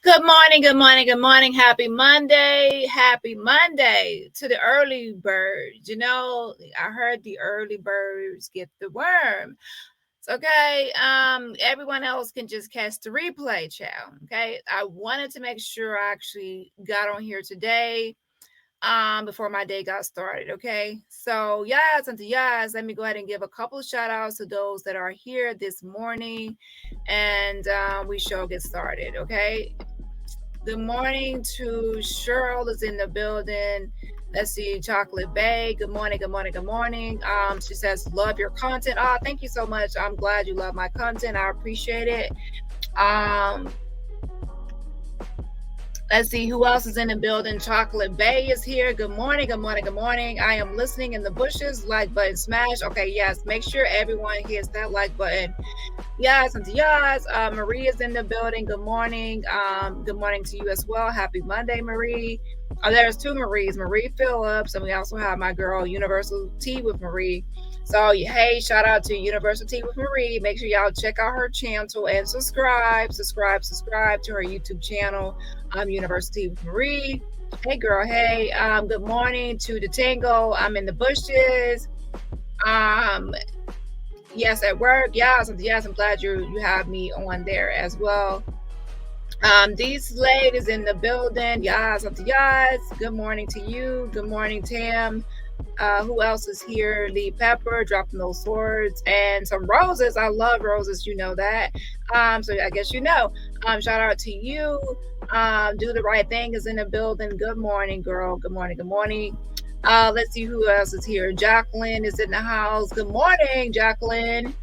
Good morning, good morning, good morning. Happy Monday. Happy Monday to the early birds. I heard the early birds get the worm. It's okay. Everyone else can just catch the replay, child. Okay. I wanted to make sure I actually got on here today before my day got started. Okay. So yes, and to yes, let me go ahead and give a couple of shout outs to those that are here this morning, and we shall get started. Okay. Good morning to Cheryl is in the building. Let's see, Chocolate Bay. Good morning, good morning, good morning. She says, love your content. Thank you so much. I'm glad you love my content. I appreciate it. Um, Let's see who else is in the building. Chocolate Bay is here. Good morning, good morning, good morning. I am listening in the bushes. Like button smash. Okay, yes. Make sure everyone hits that like button. Yes, and to yes. Marie is in the building. Good morning. Good morning to you as well. Happy Monday, Marie. Oh, there's two Maries. Marie Phillips, and we also have my girl Universal Tea with Marie. So hey, shout out to Universal Tea with Marie. Make sure y'all check out her channel and subscribe to her YouTube channel. Universal Tea with Marie. Hey girl, hey. Good morning to the Tango. I'm in the bushes. Yes, at work. Yes, I'm glad you have me on there as well. These ladies in the building. Yes, yes. Good morning to you. Good morning, Tam. Who else is here? Lee Pepper dropping those swords and some roses. I love roses, you know that. So I guess you know. Shout out to you. Do the right thing is in the building. Good morning, girl. Good morning. Good morning. Let's see who else is here. Jacqueline is in the house. Good morning, Jacqueline.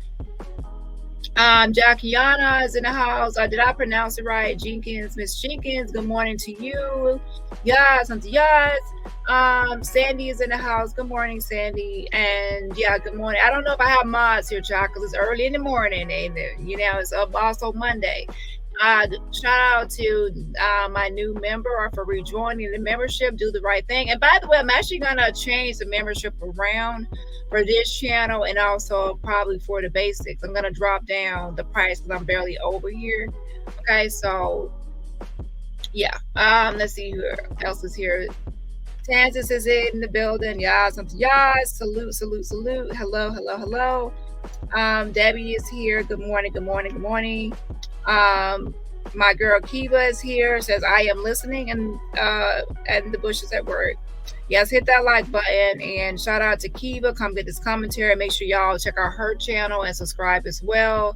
Jackiana is in the house. Did I pronounce it right? Jenkins, Miss Jenkins. Good morning to you. Yes, auntie, yes. Sandy is in the house. Good morning, Sandy. And yeah, good morning. I don't know if I have mods here, child, because it's early in the morning, and it's also Monday. Shout out to my new member or for rejoining the membership. Do the right thing. And by the way, I'm actually gonna change the membership around for this channel and also probably for the basics. I'm gonna drop down the price because I'm barely over here. Okay, so yeah. Let's see who else is here. Tansis is in the building. Yes, salute, salute, salute. Hello, hello, hello. Debbie is here. Good morning, good morning, good morning. My girl Kiva is here. Says I am listening and the bushes at work. Yes, hit that like button and shout out to Kiva. Come get this commentary. Make sure y'all check out her channel and subscribe as well.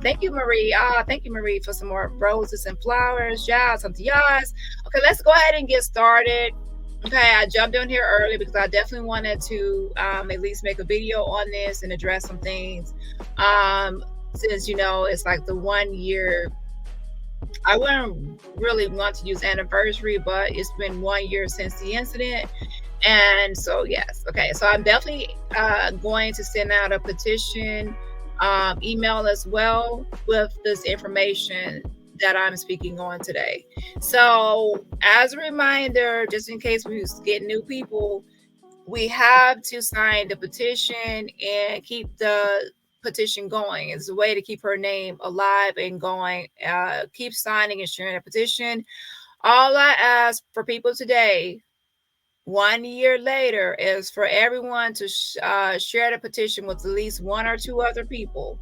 Thank you, Marie. Thank you, Marie, for some more roses and flowers. Yes, something yes. Okay, let's go ahead and get started. Okay, I jumped on here early because I definitely wanted to at least make a video on this and address some things. Since it's like the 1 year, I wouldn't really want to use anniversary, but it's been 1 year since the incident. And so, yes. Okay. So I'm definitely going to send out a petition, email as well with this information that I'm speaking on today. So as a reminder, just in case we get new people, we have to sign the petition and keep the petition going. It's a way to keep her name alive and going. Keep signing and sharing the petition. All I ask for people today, 1 year later, is for everyone to share the petition with at least one or two other people.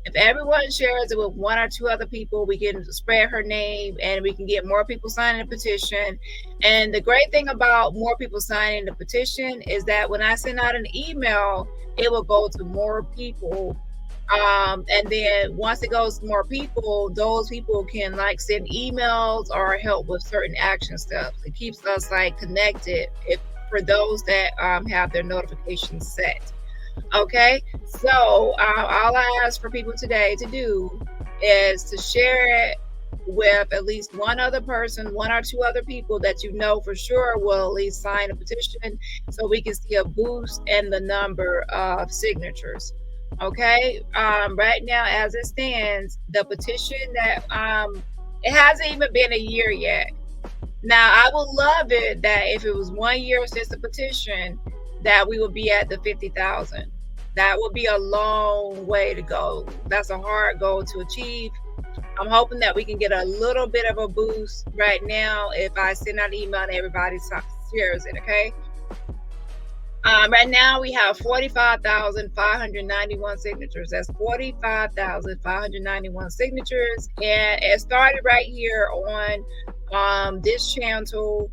If everyone shares it with one or two other people, we can spread her name and we can get more people signing the petition. And the great thing about more people signing the petition is that when I send out an email, it will go to more people. And then once it goes to more people, those people can send emails or help with certain action steps. It keeps us connected for those that have their notifications set. Okay, so all I ask for people today to do is to share it with at least one other person, one or two other people that you know for sure will at least sign a petition so we can see a boost in the number of signatures. Okay, right now as it stands, the petition that it hasn't even been a year yet. Now I would love it that if it was 1 year since the petition, that we would be at the 50,000. That would be a long way to go. That's a hard goal to achieve. I'm hoping that we can get a little bit of a boost right now if I send out an email and everybody shares it, okay? Right now we have 45,591 signatures. That's 45,591 signatures. And it started right here on this channel,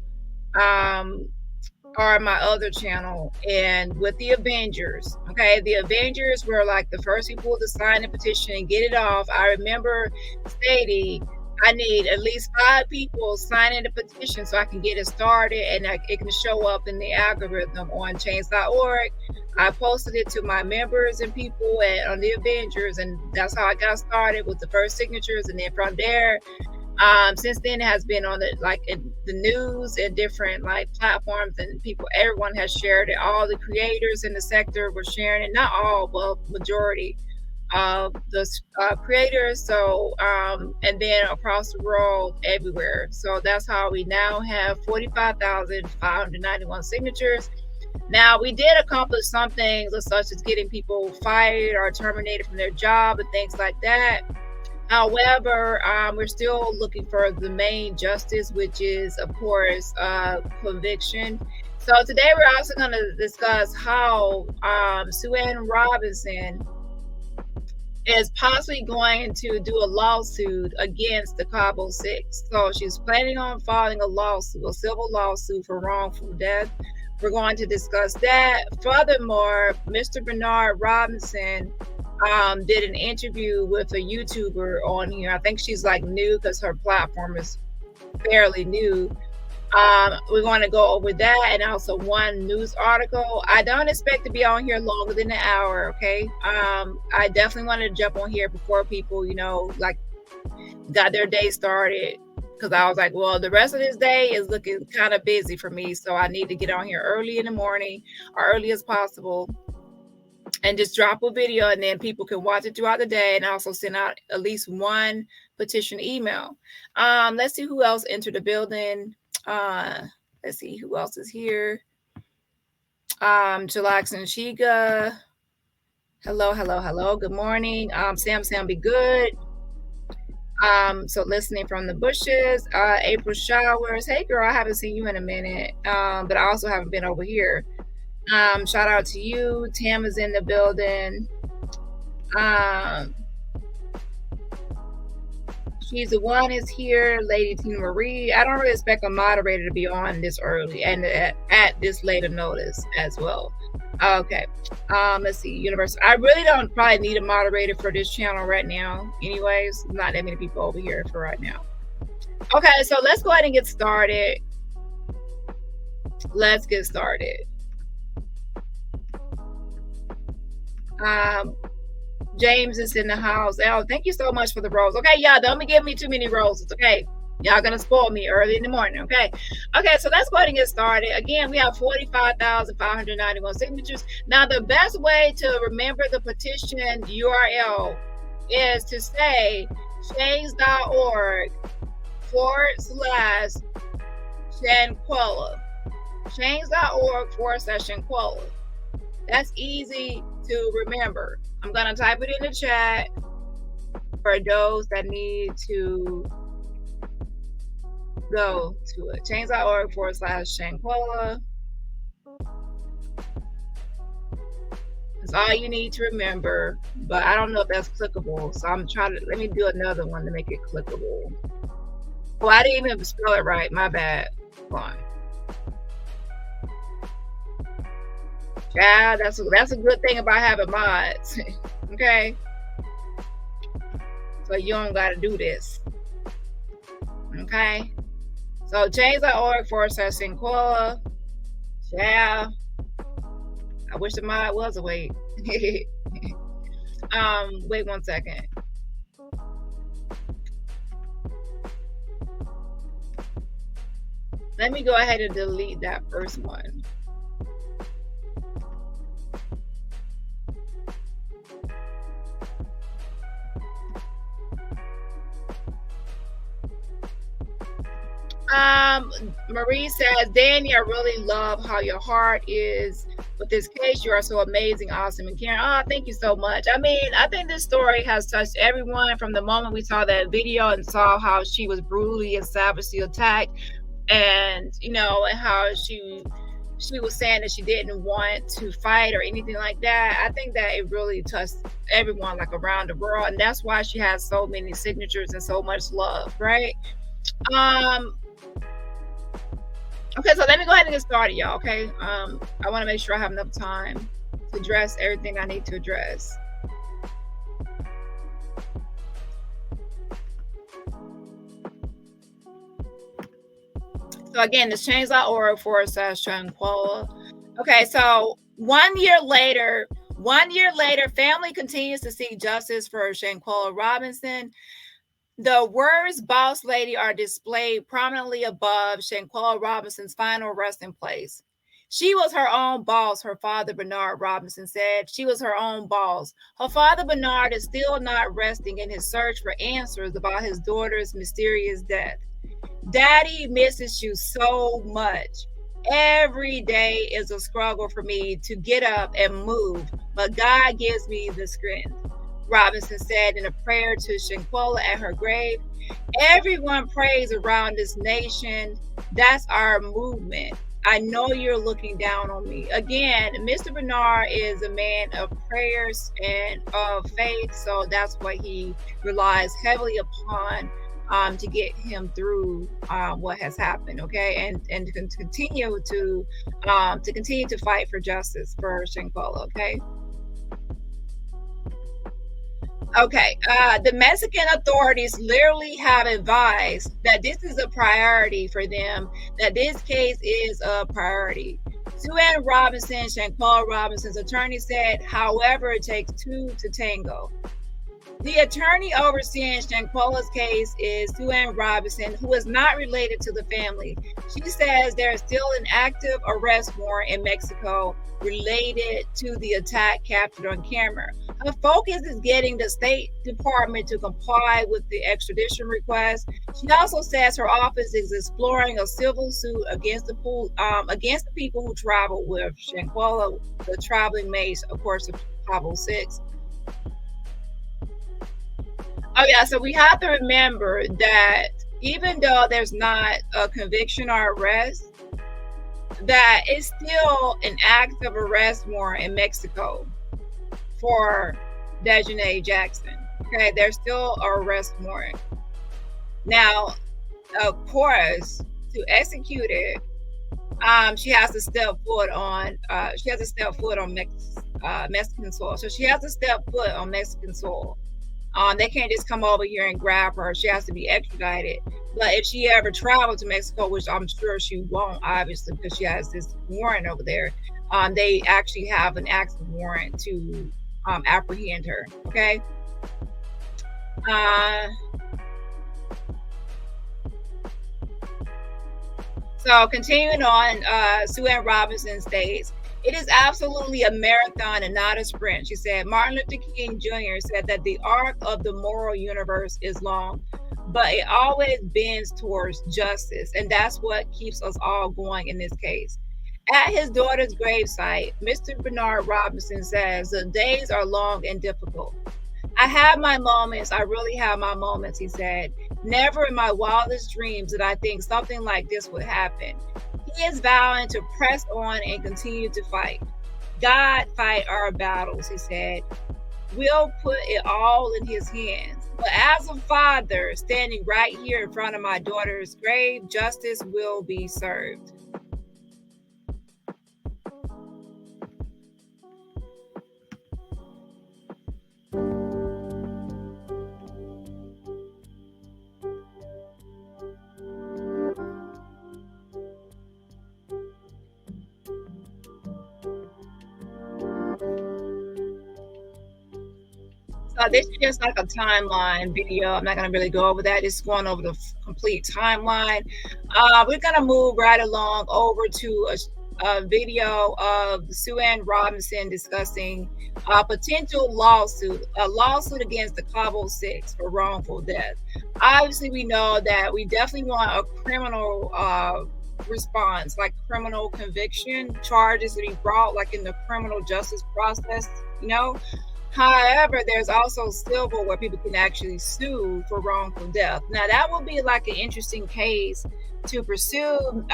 or my other channel, and with the Avengers. Okay, the Avengers were like the first people to sign the petition and get it off. I remember stating I need at least 5 people signing the petition so I can get it started and it can show up in the algorithm on change.org. I posted it to my members and people on the Avengers, and that's how I got started with the first signatures. And then from there, since then it has been on the news and different like platforms, and everyone has shared it. All the creators in the sector were sharing it, not all, but majority of the creators. So and then across the world, everywhere. So that's how we now have 45,591 signatures. Now, we did accomplish some things, such as getting people fired or terminated from their job and things like that. However, we're still looking for the main justice, which is, of course, conviction. So today we're also going to discuss how Quella'S Robinson is possibly going to do a lawsuit against the Cabo 6. So she's planning on filing a lawsuit, a civil lawsuit for wrongful death. We're going to discuss that. Furthermore, Mr. Bernard Robinson did an interview with a YouTuber on here. I think she's like new because her platform is fairly new. We're going to go over that, and also one news article. I don't expect to be on here longer than an hour, okay? I definitely wanted to jump on here before people, like got their day started, because I was like, well, the rest of this day is looking kind of busy for me, so I need to get on here early in the morning, or early as possible, and just drop a video, and then people can watch it throughout the day, and also send out at least one petition email. Let's see who else entered the building. Let's see who else is here. Chillax and Chiga. Hello. Good morning. Sam, be good. So listening from the bushes. April Showers. Hey girl, I haven't seen you in a minute. But I also haven't been over here. Shout out to you. Tam is in the building. She's the one is here, Lady Tina Marie. I don't really expect a moderator to be on this early and at this later notice as well. Okay. Let's see. Universe. I really don't probably need a moderator for this channel right now. Anyways, not that many people over here for right now. Okay, so let's go ahead and get started. Let's get started. James is in the house. Oh, thank you so much for the rose. Okay, y'all, don't be giving me too many roses. Okay, y'all gonna spoil me early in the morning. Okay, so let's go ahead and get started. Again, we have 45,591 signatures. Now, the best way to remember the petition URL is to say change.org/Shanquella. Change.org/Shanquella. That's easy to remember. I'm going to type it in the chat for those that need to go to it. Change.org/Shanquella. That's all you need to remember, but I don't know if that's clickable. So I'm trying to, let me do another one to make it clickable. Oh, I didn't even spell it right. My bad. Hold on. Yeah, that's a good thing about having mods. Okay, so you don't got to do this. Okay, so change.org/Shanquella. Yeah, I wish the mod was awake. Wait 1 second. Let me go ahead and delete that first one. Marie says, Danny, I really love how your heart is with this case. You are so amazing, awesome, and caring. Oh, thank you so much. I mean, I think this story has touched everyone from the moment we saw that video and saw how she was brutally and savagely attacked, and and how she was saying that she didn't want to fight or anything like that. I think that it really touched everyone like around the world, and that's why she has so many signatures and so much love, right? Um, okay, so let me go ahead and get started, y'all. Okay, I want to make sure I have enough time to address everything I need to address. So again, this change.org /Shanquella. Okay, so 1 year later, family continues to seek justice for Shanquella Robinson. The words boss lady are displayed prominently above Shanquella Robinson's final resting place. She was her own boss, her father Bernard Robinson said. She was her own boss. Her father Bernard is still not resting in his search for answers about his daughter's mysterious death. Daddy misses you so much. Every day is a struggle for me to get up and move, but God gives me the strength, Robinson said in a prayer to Shanquella at her grave. Everyone prays around this nation. That's our movement. I know you're looking down on me. Again, Mr. Bernard is a man of prayers and of faith, so that's what he relies heavily upon to get him through what has happened, okay, and to continue to fight for justice for Shanquella, okay. Okay, the Mexican authorities literally have advised that this is a priority for them, that this case is a priority. Sue Ann Robinson, Shanquella Robinson's attorney said, however, it takes two to tango. The attorney overseeing Shanquella's case is Sue Ann Robinson, who is not related to the family. She says there is still an active arrest warrant in Mexico related to the attack captured on camera. Her focus is getting the State Department to comply with the extradition request. She also says her office is exploring a civil suit against the people who traveled with Shanquella, the traveling mates, of course, of Cabo 6. Oh yeah, so we have to remember that even though there's not a conviction or arrest, that it's still an active arrest warrant in Mexico for Desjanae Jackson. Okay, there's still an arrest warrant. Now, of course, to execute it, she has to step foot on Mexican soil. So she has to step foot on Mexican soil. They can't just come over here and grab her. She has to be extradited. But if she ever traveled to Mexico, which I'm sure she won't, obviously, because she has this warrant over there, they actually have an active warrant to apprehend her. Okay. So continuing on, Sue Ann Robinson states, it is absolutely a marathon and not a sprint. She said, Martin Luther King Jr. said that the arc of the moral universe is long, but it always bends towards justice. And that's what keeps us all going in this case. At his daughter's gravesite, Mr. Bernard Robinson says, the days are long and difficult. I have my moments. I really have my moments, he said. Never in my wildest dreams did I think something like this would happen. He is vowing to press on and continue to fight. God fight our battles, he said. We'll put it all in his hands. But as a father standing right here in front of my daughter's grave, justice will be served. This is just like a timeline video. I'm not going to really go over that. Just going over the complete timeline. We're going to move right along over to a video of Sue Ann Robinson discussing a potential lawsuit against the Cabo 6 for wrongful death. Obviously, we know that we definitely want a criminal response, like criminal conviction charges to be brought like in the criminal justice process, you know. However, there's also civil where people can actually sue for wrongful death. Now, that would be like an interesting case to pursue,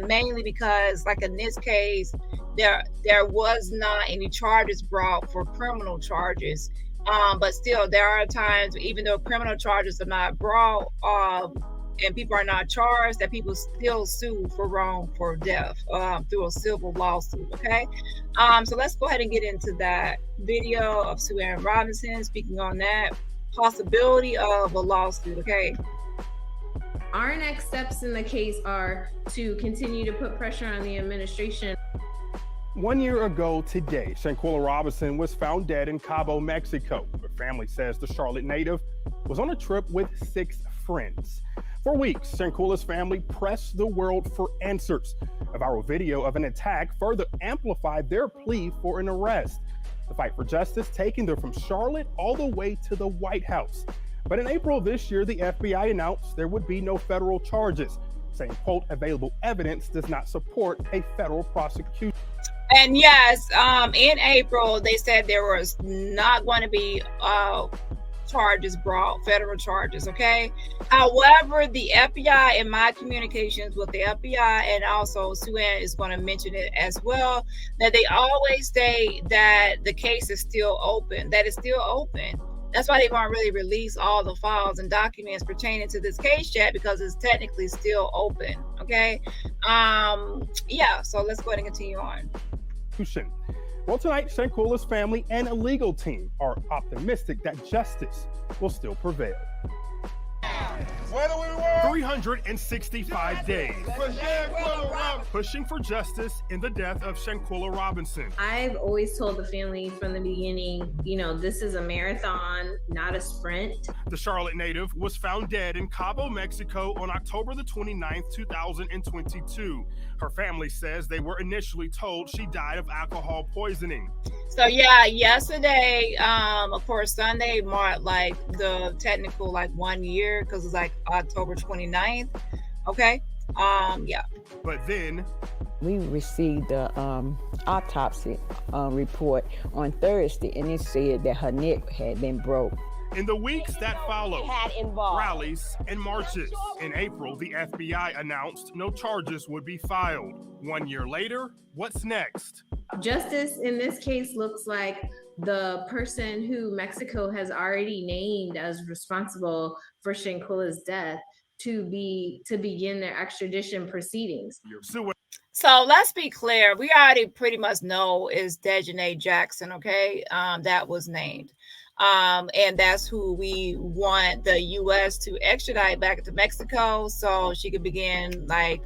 mainly because, like in this case, there was not any charges brought for criminal charges. But still, there are times, even though criminal charges are not brought, and people are not charged, that people still sue for wrongful death through a civil lawsuit. Okay, so let's go ahead and get into that video of Sue Ann Robinson speaking on that possibility of a lawsuit. Okay. Our next steps in the case are to continue to put pressure on the administration. 1 year ago today, Shanquella Robinson was found dead in Cabo, Mexico. Her family says the Charlotte native was on a trip with 6 friends. For weeks, Shanquella's family pressed the world for answers. A viral video of an attack further amplified their plea for an arrest. The fight for justice taking them from Charlotte all the way to the White House. But in April of this year, the FBI announced there would be no federal charges, saying, quote, available evidence does not support a federal prosecution. And yes, in April, they said there was not going to be charges brought, federal charges, okay? However, the FBI, in my communications with the FBI, and also Sue Ann is going to mention it as well, that they always say that the case is still open, that it's still open. That's why they won't really release all the files and documents pertaining to this case yet, because it's technically still open, okay? Yeah, so let's go ahead and continue on. Well, tonight, Shanquella's family and a legal team are optimistic that justice will still prevail. 365 days. Pushing for justice in the death of Shanquella Robinson. I've always told the family from the beginning, you know, this is a marathon, not a sprint. The Charlotte native was found dead in Cabo, Mexico on October the 29th, 2022. Her family says they were initially told she died of alcohol poisoning. So yeah, yesterday, of course, Sunday marked like the technical like 1 year, because it's like October 29th. Okay. Yeah. But then we received the autopsy report on Thursday, and it said that her neck had been broke. In the weeks that followed, rallies and marches. In April, the FBI announced no charges would be filed. 1 year later, what's next? Justice in this case looks like the person who Mexico has already named as responsible for Shanquella's death to begin their extradition proceedings. So let's be clear. We already pretty much know is Dejanay Jackson, okay? That was named. And that's who we want the U.S. to extradite back to Mexico, so she could begin, like,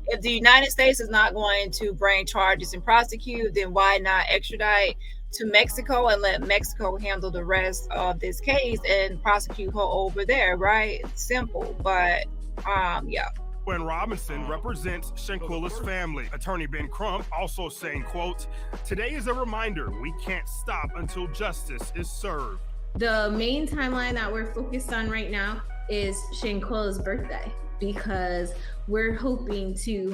if the United States is not going to bring charges and prosecute, then why not extradite to Mexico and let Mexico handle the rest of this case and prosecute her over there, right? Simple, but yeah. When Robinson represents Shanquella's family. Attorney Ben Crump also saying, quote, today is a reminder we can't stop until justice is served. The main timeline that we're focused on right now is Shanquella's birthday, because we're hoping to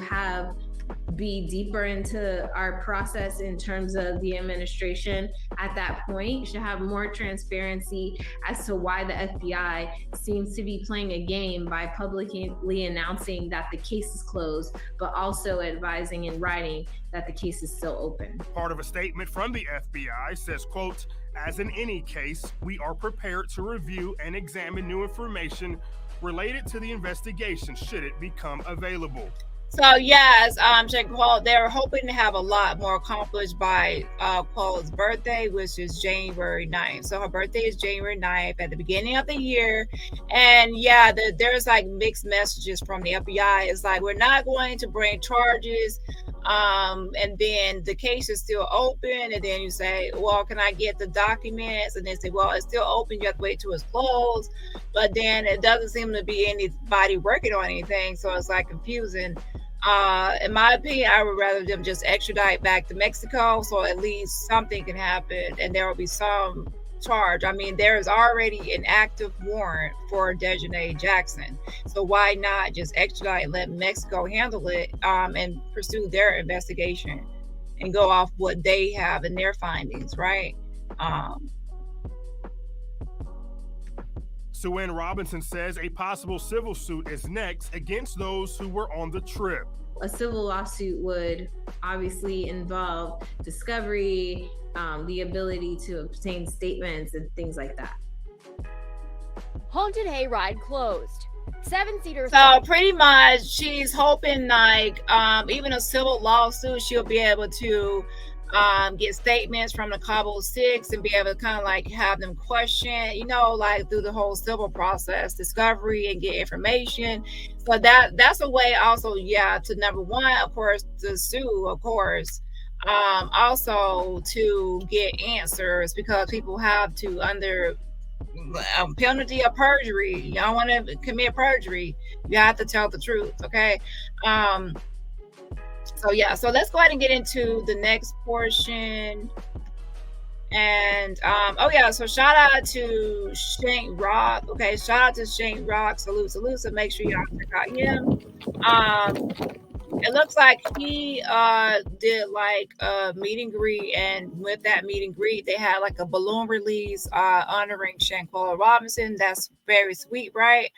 be deeper into our process in terms of the administration. At that point, should have more transparency as to why the FBI seems to be playing a game by publicly announcing that the case is closed, but also advising in writing that the case is still open. Part of a statement from the FBI says, quote, as in any case, we are prepared to review and examine new information related to the investigation should it become available. So yes, they're hoping to have a lot more accomplished by Quella'S birthday, which is January 9th. So her birthday is January 9th at the beginning of the year. And yeah, there's like mixed messages from the FBI. It's like, we're not going to bring charges. And then the case is still open. And then you say, well, can I get the documents? And they say, well, it's still open. You have to wait till it's closed. But then it doesn't seem to be anybody working on anything. So it's like confusing. In my opinion, I would rather them just extradite back to Mexico, so at least something can happen and there will be some charge. I mean, there is already an active warrant for Dejanay Jackson. So why not just extradite and let Mexico handle it and pursue their investigation and go off what they have in their findings, right? Sue Ann Robinson says a possible civil suit is next against those who were on the trip. A civil lawsuit would obviously involve discovery, the ability to obtain statements and things like that. Haunted hayride closed. 7-seater. So pretty much she's hoping like even a civil lawsuit, she'll be able to get statements from the Cabo 6 and be able to kind of like have them question, you know, like through the whole civil process, discovery and get information. So that's a way also, yeah, to number one, of course, to sue, of course. Also to get answers, because people have to, under penalty of perjury, you don't want to commit perjury, you have to tell the truth, okay? So yeah, so let's go ahead and get into the next portion. And oh yeah, so shout out to Shank Rock. Okay, shout out to Shank Rock. Salute. So make sure y'all check out him. It looks like he did like a meet and greet, and with that meet and greet, they had like a balloon release honoring Shanquella Robinson. That's very sweet, right?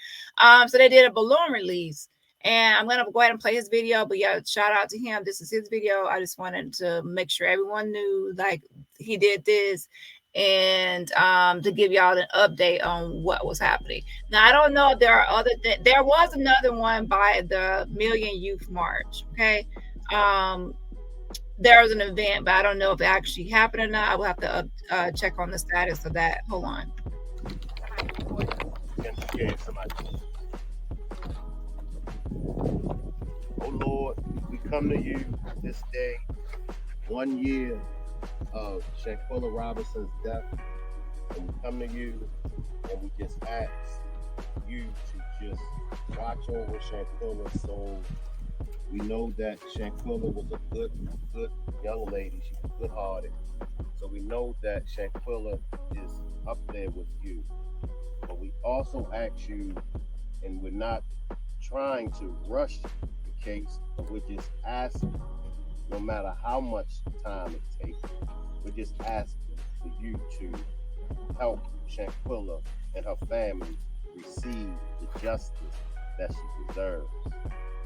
So they did a balloon release. And I'm going to go ahead and play his video. But yeah, shout out to him. This is his video. I just wanted to make sure everyone knew like he did this, and to give y'all an update on what was happening. Now, I don't know if there are other things. There was another one by the Million Youth March. Okay. There was an event, but I don't know if it actually happened or not. I will have to check on the status of that. Hold on. Oh Lord, we come to you this day, 1 year of Shanquella Robinson's death, and we come to you and we just ask you to just watch over Shanquella's soul. We know that Shanquella was a good young lady. She was good-hearted. So we know that Shanquella is up there with you. But we also ask you, and we're not trying to rush the case, but we're just asking, no matter how much time it takes, we're just asking for you to help Shanquella and her family receive the justice that she deserves.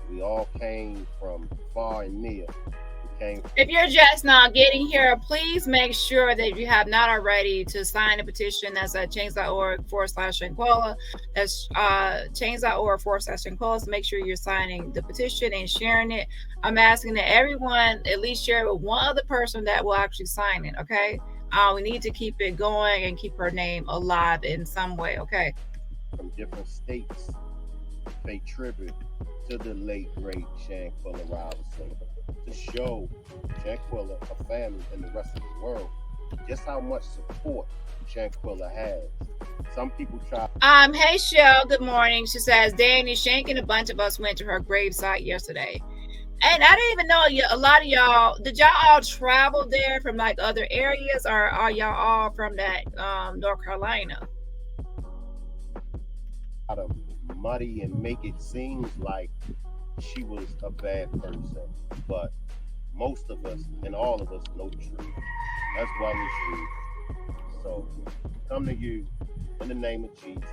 We all came from far and near. If you're just now getting here, please make sure that you have not already to sign a petition. That's at change.org/Shanquella. That's change.org/Shanquella. So make sure you're signing the petition and sharing it. I'm asking that everyone at least share it with one other person that will actually sign it, okay? We need to keep it going and keep her name alive in some way, okay? From different states to pay tribute to the late, great Shanquella Robinson, to show Shanquella, her family, and the rest of the world just how much support Shanquella has. Some people try. Hey Shell, good morning. She says Danny Shank and a bunch of us went to her gravesite yesterday. And I didn't even know a lot of y'all, did y'all all travel there from like other areas, or are y'all all from that North Carolina? Out of muddy and make it seem like she was a bad person, but most of us and all of us know the truth as well as you. So come to you in the name of Jesus,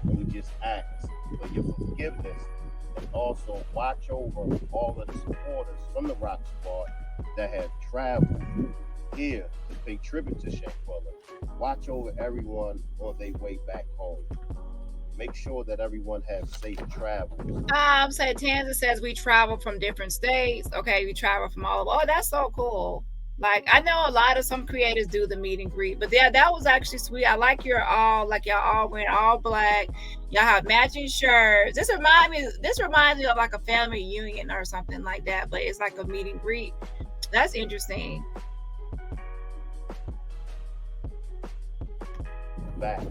and we just ask for your forgiveness, and also watch over all of the supporters from the Rock Squad that have traveled here to pay tribute to Shanquella. Watch over everyone on their way back home. Make sure that everyone has safe travel. So Tanza says we travel from different states. Okay, we travel from all over. Oh, that's so cool. Like, I know a lot of some creators do the meet and greet, but yeah, that was actually sweet. I like y'all all went all black. Y'all have matching shirts. This reminds me of like a family reunion or something like that, but it's like a meet and greet. That's interesting. Back.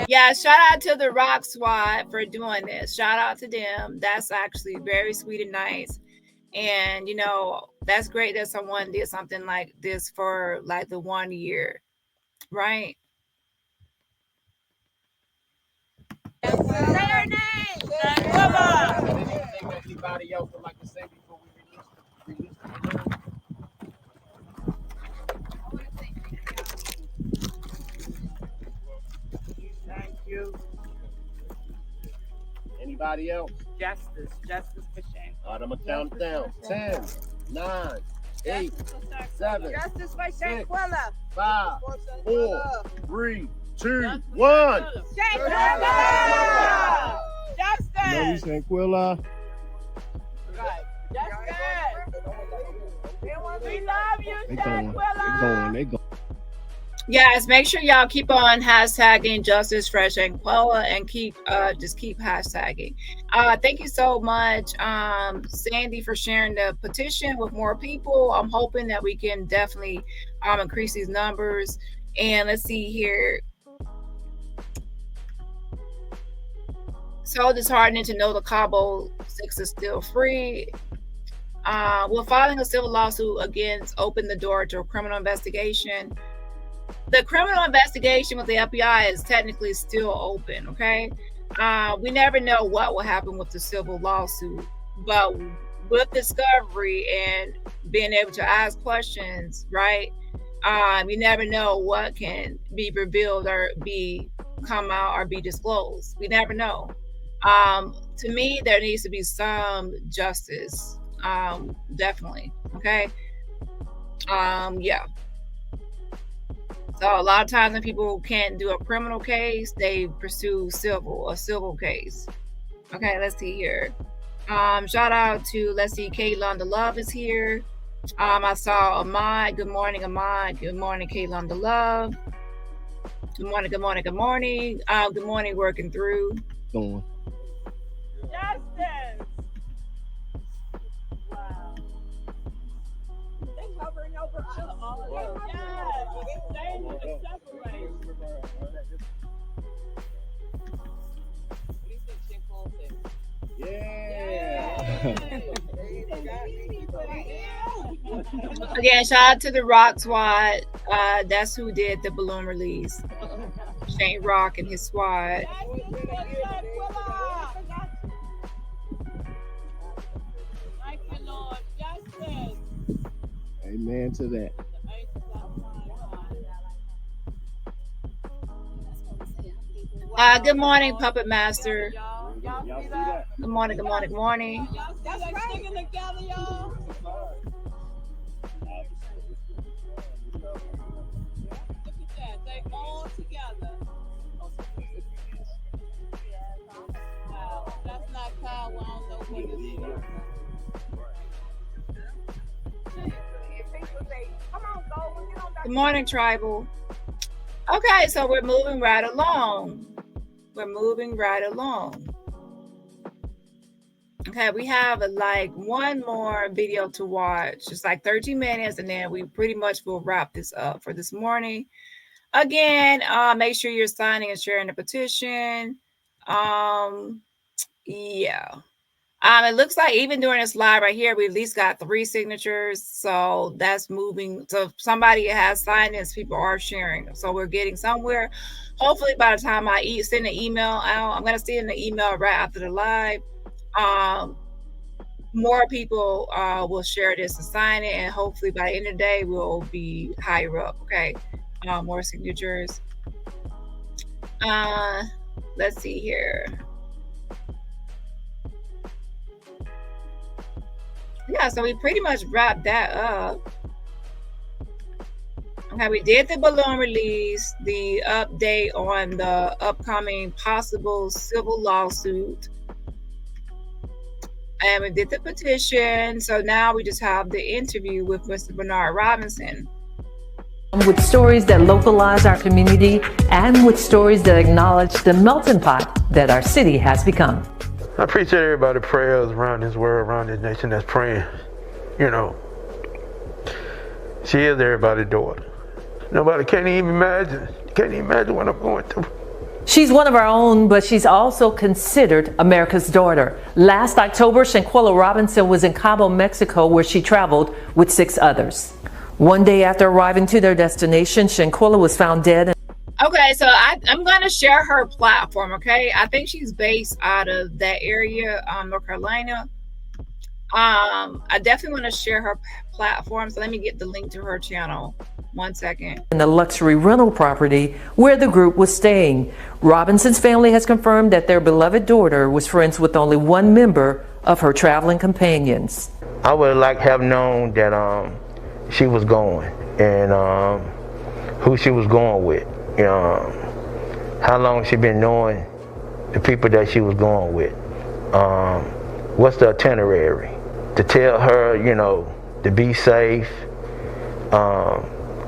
Yeah, shout out to the Rock Squad for doing this. Shout out to them. That's actually very sweet and nice. And, you know, that's great that someone did something like this for like the 1 year, right? Say her name. Anybody else would like to say before we release the Thank you. Anybody else? Justice for Shanquella. All right, I'm gonna count down. 10, 9, 8, 7, Justice for 6, Shanquella. 5, 4, 3, 2, 1. Shanquella! Justice! Love you, Shanquella. Right. Justice! We love you, Shanquella! They going. Yes, make sure y'all keep on hashtagging Justice for Shanquella and keep hashtagging. Thank you so much, Sandy, for sharing the petition with more people. I'm hoping that we can definitely increase these numbers. And let's see here. So disheartening to know the Cabo 6 is still free. Will filing a civil lawsuit against open the door to a criminal investigation. The criminal investigation with the FBI is technically still open, okay? We never know what will happen with the civil lawsuit, but with discovery and being able to ask questions, right? You never know what can be revealed or come out or be disclosed. We never know. To me, there needs to be some justice, definitely, okay? Yeah. So a lot of times when people can't do a criminal case, they pursue a civil case. Okay, let's see here. Shout out to, let's see, Kaylon the Love is here. I saw Ahmad. Good morning, Ahmad. Good morning, Kaylon the Love. Good morning, good morning, good morning. Good morning, working through. Going. Justice! Wow. They hovering over us. Yes. They separate. Again, shout out to the Rock Squad. That's who did the balloon release. Shane Rock and his squad. Amen to that. Good morning, Puppet Master. Good morning, good morning, good morning. Good morning, Tribal. Okay, so we're moving right along. Okay, we have like one more video to watch. It's like 13 minutes, and then we pretty much will wrap this up for this morning. Again, make sure you're signing and sharing the petition. Yeah. It looks like even during this live right here, we at least got 3 signatures. So that's moving. So if somebody has signed this, people are sharing. So we're getting somewhere. Hopefully by the time I send an email out, I'm going to send an email right after the live. More people will share this and sign it. And hopefully by the end of the day, we'll be higher up. Okay. More signatures. Let's see here. Yeah, so we pretty much wrapped that up. Okay, we did the balloon release, the update on the upcoming possible civil lawsuit, and we did the petition. So now we just have the interview with Mr. Bernard Robinson. With stories that localize our community and with stories that acknowledge the melting pot that our city has become. I appreciate everybody's prayers around this world, around this nation that's praying. You know, she is everybody's daughter. Nobody can't even imagine what I'm going through. She's one of our own, but she's also considered America's daughter. Last October, Shanquella Robinson was in Cabo, Mexico, where she traveled with 6 others. One day after arriving to their destination, Shanquella was found dead. Okay, so I'm going to share her platform, okay? I think she's based out of that area, North Carolina. I definitely want to share her platform, so let me get the link to her channel. 1 second. In the luxury rental property where the group was staying. Robinson's family has confirmed that their beloved daughter was friends with only one member of her traveling companions. I would like have known that she was going and who she was going with. How long she been knowing the people that she was going with. What's the itinerary? To tell her, to be safe.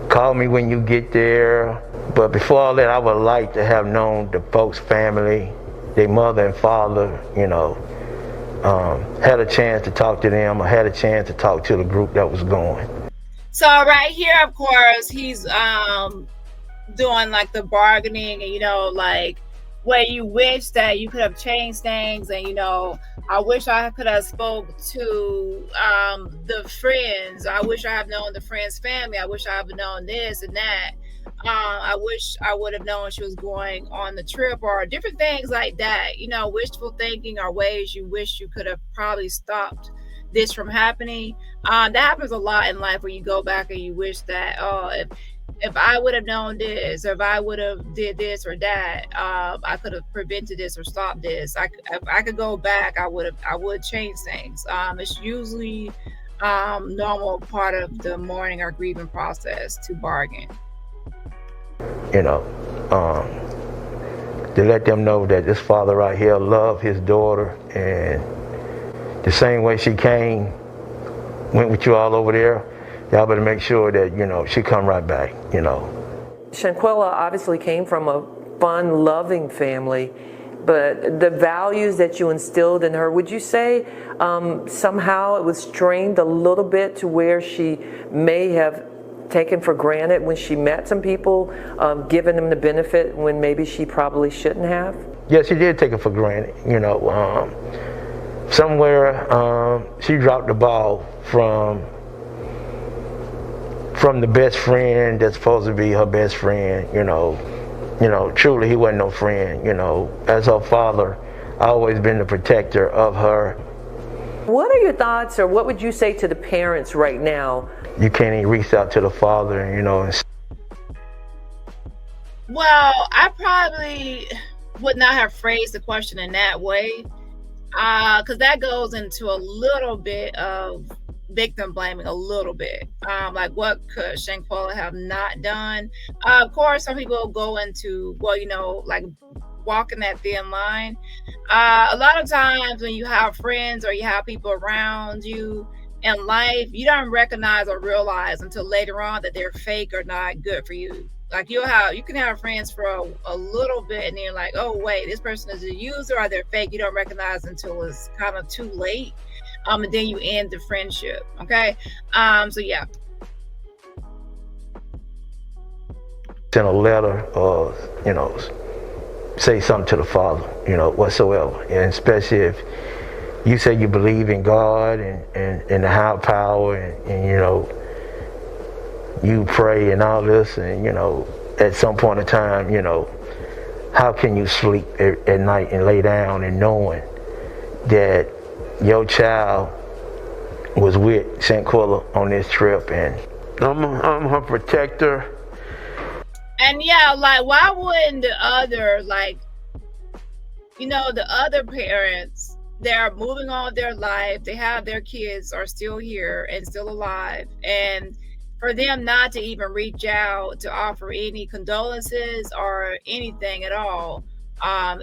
Call me when you get there. But before all that, I would like to have known the folks' family, their mother and father, had a chance to talk to them or had a chance to talk to the group that was going. So right here, of course, he's doing like the bargaining and, like where you wish that you could have changed things and, I wish I could have spoke to the friends. I wish I have known the friend's family. I wish I have known this and that. I wish I would have known she was going on the trip or different things like that. Wishful thinking or ways you wish you could have probably stopped this from happening. That happens a lot in life where you go back and you wish that, if I would have known this, or if I would have did this or that, I could have prevented this or stopped this. If I could go back, I would change things. It's usually normal part of the mourning or grieving process to bargain. To let them know that this father right here loved his daughter, and the same way she came, went with you all over there, y'all better make sure that, she come right back, Shanquella obviously came from a fun, loving family, but the values that you instilled in her, would you say somehow it was strained a little bit to where she may have taken for granted when she met some people, giving them the benefit when maybe she probably shouldn't have? Yeah, she did take it for granted, somewhere she dropped the ball from the best friend that's supposed to be her best friend. Truly he wasn't no friend. As her father, I always been the protector of her. What are your thoughts, or what would you say to the parents right now? You can't even reach out to the father, and Well, I probably would not have phrased the question in that way, because that goes into a little bit of victim blaming, a little bit. Like, what could Shanquella have not done? Of course, some people go into, like walking that thin line. A lot of times when you have friends or you have people around you in life, you don't recognize or realize until later on that they're fake or not good for you. Like you can have friends for a little bit, and then you're like, oh wait, this person is a user or they're fake. You don't recognize until it's kind of too late. And then you end the friendship. Okay. So yeah. Send a letter or, say something to the father, whatsoever. And especially if you say you believe in God and the higher power and you pray and all this, and at some point in time, how can you sleep at night and lay down and knowing that your child was with Shanquella on this trip, and I'm her protector. And yeah, like, why wouldn't the other, the other parents, they're moving on with their life, they have their kids are still here and still alive, and for them not to even reach out to offer any condolences or anything at all,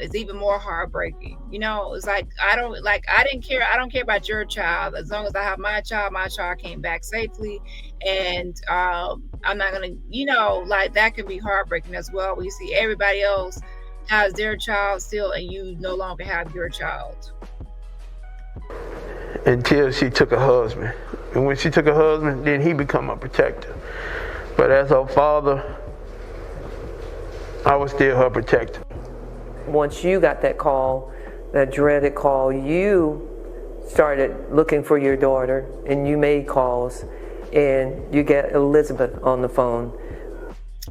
is even more heartbreaking. It's like, I don't care about your child. As long as I have my child came back safely, and I'm not gonna, that can be heartbreaking as well when you see everybody else has their child still and you no longer have your child. Until she took a husband. And when she took a husband, then he become a protector. But as her father, I was still her protector. once you got that call, that dreaded call, you started looking for your daughter and you made calls and you get Elizabeth on the phone.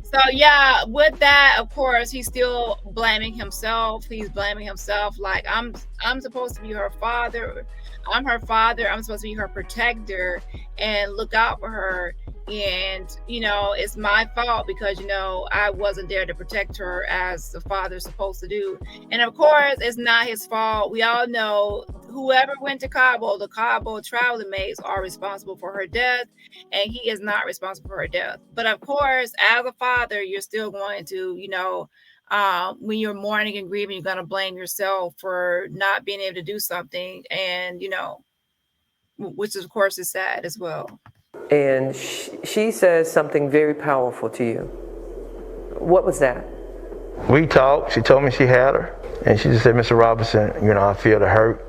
So yeah, with that, of course, he's still blaming himself. He's blaming himself like, I'm supposed to be her father. I'm her father. I'm supposed to be her protector and look out for her. And, you know, it's my fault because, you know, I wasn't there to protect her as the father's supposed to do. And of course, it's not his fault. We all know whoever went to Cabo, the Cabo traveling mates are responsible for her death, and he is not responsible for her death. But of course, as a father, you're still going to, you know, when you're mourning and grieving, you're going to blame yourself for not being able to do something. And, you know, which of course is sad as well. And she says something very powerful to you. What was that? We talked. She told me she had her. And she just said, Mr. Robinson, you know, I feel the hurt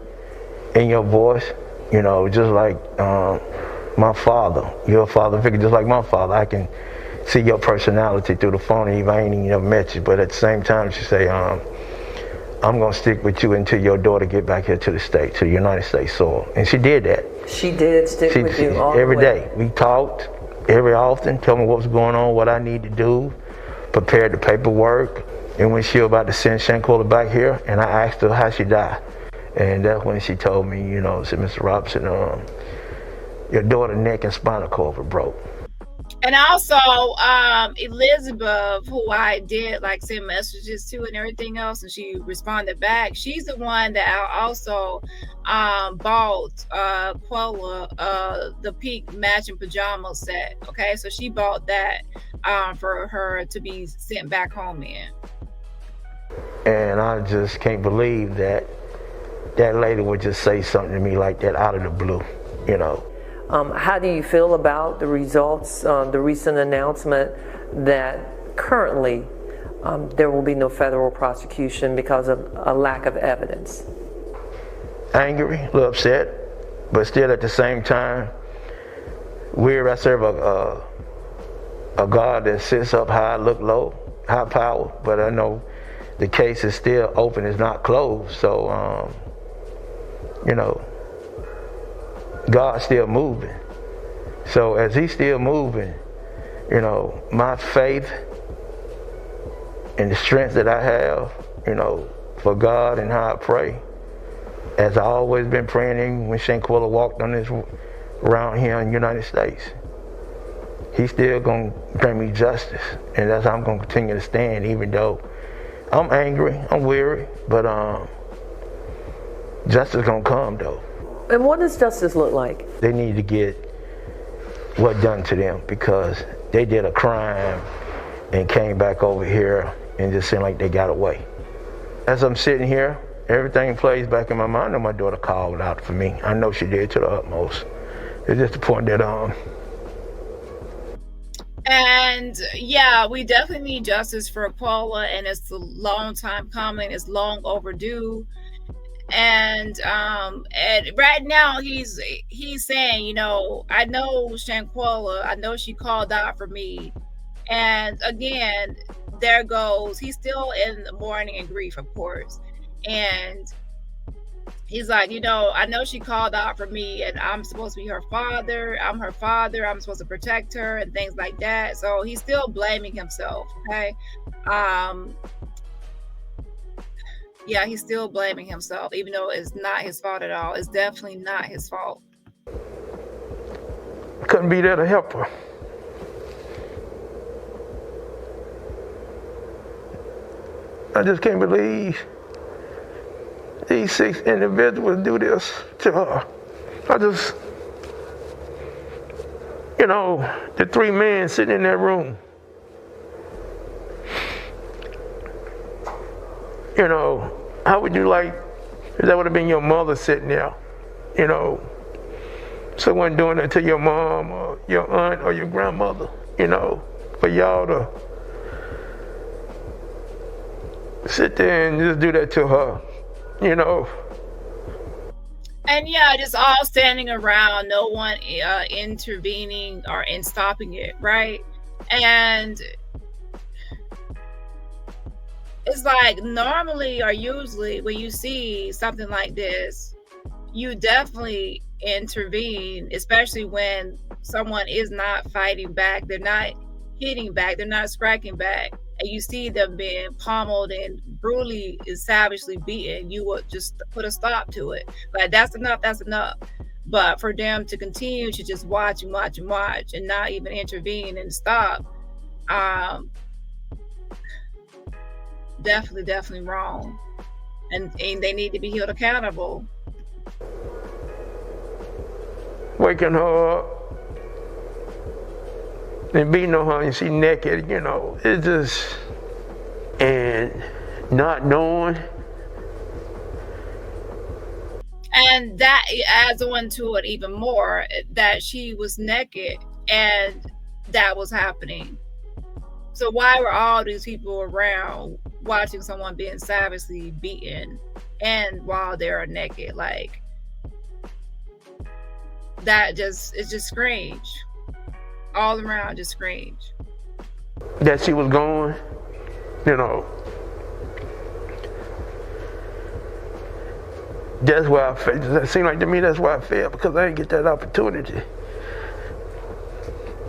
in your voice. You know, just like my father. You're a father figure just like my father. I can see your personality through the phone, even I ain't even never met you. But at the same time, she say, I'm going to stick with you until your daughter get back here to the state, to the United States soil. And she did that. She did stick with you all every the way. day. We talked every often, told me what was going on, what I need to do, prepared the paperwork. And when she was about to send Shanquella back here, and I asked her how she died. And that's when she told me, you know, said, Mr. Robinson, your daughter's neck and spinal cord were broke. And also, Elizabeth, who I did like send messages to and everything else, and she responded back. She's the one that also bought Quella the pink matching pajama set. Okay, so she bought that for her to be sent back home in. And I just can't believe that that lady would just say something to me like that out of the blue, you know. How do you feel about the results, the recent announcement that currently there will be no federal prosecution because of a lack of evidence? Angry, a little upset, but still at the same time, I serve a God that sits up high, look low, high power, but I know the case is still open, it's not closed, so, you know, God's still moving. So as he's still moving, you know, my faith and the strength that I have, you know, for God and how I pray, as I always been praying even when Shanquella walked on this around here in the United States, he's still gonna bring me justice. And that's how I'm gonna continue to stand, even though I'm angry, I'm weary, but justice gonna come though. And what does justice look like? They need to get what done to them because they did a crime and came back over here and just seemed like they got away. As I'm sitting here, everything plays back in my mind. I know my daughter called out for me. I know she did to the utmost. It's just the point that And yeah, we definitely need justice for Quella, and it's a long time coming. It's long overdue. And right now he's saying, you know, I know Shanquella, I know she called out for me. And again, there goes, he's still in mourning and grief, of course. And he's like, you know, I know she called out for me and I'm supposed to be her father. I'm her father. I'm supposed to protect her and things like that. So he's still blaming himself. Okay. Yeah, he's still blaming himself, even though it's not his fault at all. It's definitely not his fault. couldn't be there to help her. I just can't believe these 6 individuals do this to her. I just, you know, the 3 men sitting in that room. You know, how would you like if that would have been your mother sitting there? You know, someone doing it to your mom or your aunt or your grandmother, you know, for y'all to sit there and just do that to her, you know. And yeah, just all standing around, no one intervening or in stopping it, right? And it's like normally or usually when you see something like this, you definitely intervene, especially when someone is not fighting back, they're not hitting back, they're not striking back, and you see them being pummeled and brutally and savagely beaten. You would just put a stop to it. Like, that's enough, that's enough. But for them to continue to just watch and watch and watch and not even intervene and stop, definitely wrong. And they need to be held accountable. Waking her up and beating on her and she naked, you know, it just, and not knowing. And that adds on to it even more, that she was naked and that was happening. So why were all these people around watching someone being savagely beaten and while they're naked? Like, that just, it's just strange. All around, just strange. That she was going, you know. That's why I felt, it seemed like to me that's why I failed, because I didn't get that opportunity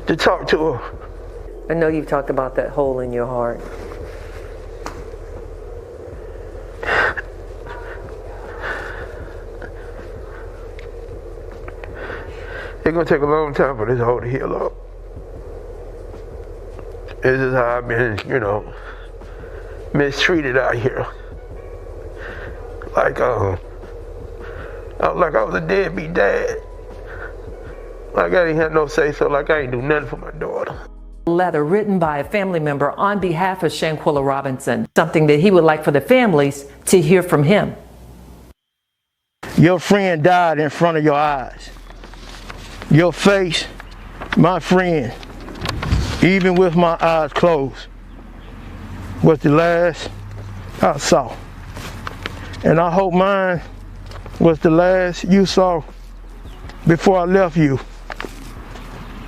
to talk to her. I know you've talked about that hole in your heart. It's gonna take a long time for this hole to heal up. This is how I've been, you know, mistreated out here. Like I was a deadbeat dad. Like I didn't have no say so, like I ain't do nothing for my daughter. A letter written by a family member on behalf of Shanquella Robinson, something that he would like for the families to hear from him. Your friend died in front of your eyes. Your face, my friend, even with my eyes closed, was the last I saw. And I hope mine was the last you saw before I left you.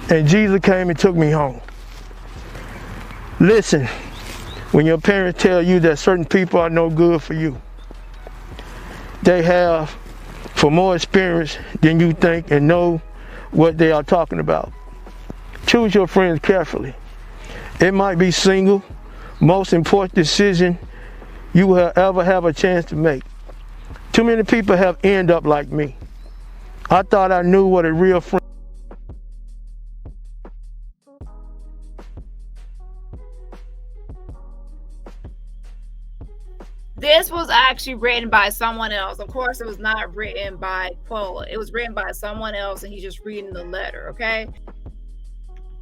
And Jesus came and took me home. Listen, when your parents tell you that certain people are no good for you, they have for more experience than you think and know what they are talking about. Choose your friends carefully. It might be single, most important decision you will ever have a chance to make. Too many people have ended up like me. I thought I knew what a real friend. This was actually written by someone else. Of course, it was not written by Quella. It was written by someone else, and he's just reading the letter, okay?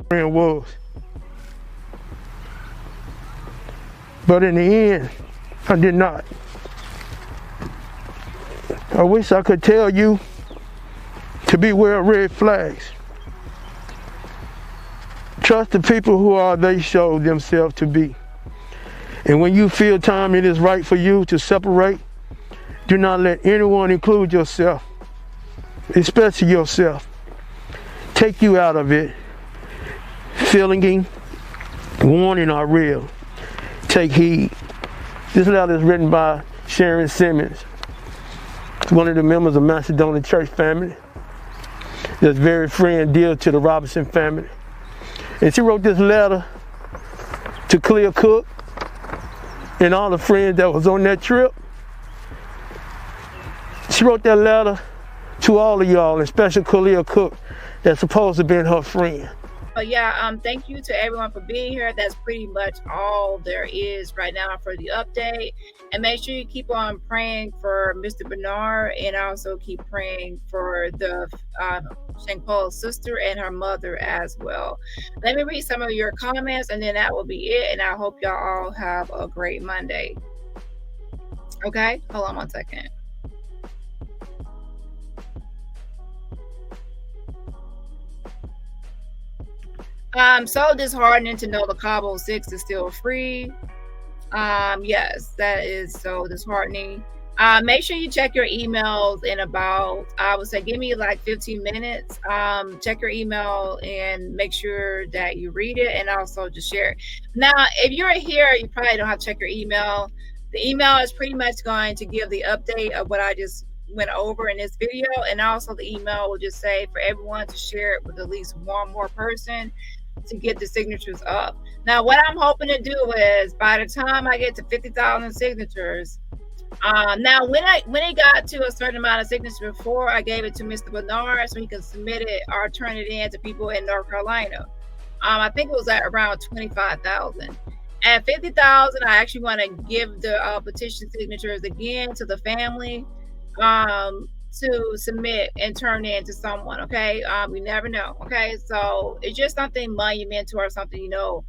Friend was. But in the end, I did not. I wish I could tell you to beware of red flags. Trust the people who are they show themselves to be. And when you feel time it is right for you to separate, do not let anyone, include yourself, especially yourself, take you out of it. Feeling, warning are real. Take heed. This letter is written by Sharon Simmons, one of the members of Macedonia Church family. That's very friend dear to the Robinson family. And she wrote this letter to Clea Cook and all the friends that was on that trip. She wrote that letter to all of y'all, and especially Clea Cook, that's supposed to be her friend. But yeah, thank you to everyone for being here. That's pretty much all there is right now for the update. And make sure you keep on praying for Mr. Bernard, and also keep praying for the Shanquella's sister and her mother as well. Let me read some of your comments, and then that will be it. And I hope y'all all have a great Monday. Okay, hold on one second. So disheartening to know the Cabo 6 is still free. Yes, that is so disheartening. Make sure you check your emails in about, I would say, give me like 15 minutes. Check your email and make sure that you read it and also just share it. Now, if you're here, you probably don't have to check your email. The email is pretty much going to give the update of what I just went over in this video. And also the email will just say for everyone to share it with at least one more person to get the signatures up. Now, what I'm hoping to do is by the time I get to 50,000 signatures, now when it got to a certain amount of signatures before, I gave it to Mr. Bernard so he can submit it or turn it in to people in North Carolina. I think it was at around 25,000. At 50,000, I actually want to give the petition signatures again to the family to submit and turn in to someone. Okay, we never know. Okay, so it's just something monumental or something, you know.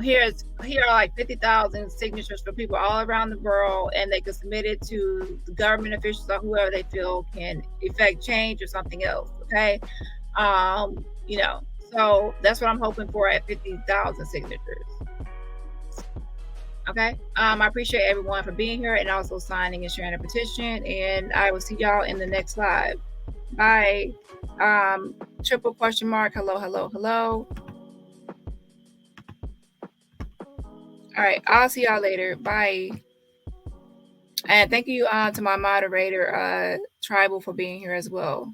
Here are like 50,000 signatures for people all around the world, and they can submit it to the government officials or whoever they feel can effect change or something else. Okay, you know, so that's what I'm hoping for at 50,000 signatures. Okay, I appreciate everyone for being here and also signing and sharing a petition, and I will see y'all in the next live. Bye. Triple question mark. Hello, hello, hello. All right, I'll see y'all later. Bye. And thank you to my moderator, Tribal, for being here as well.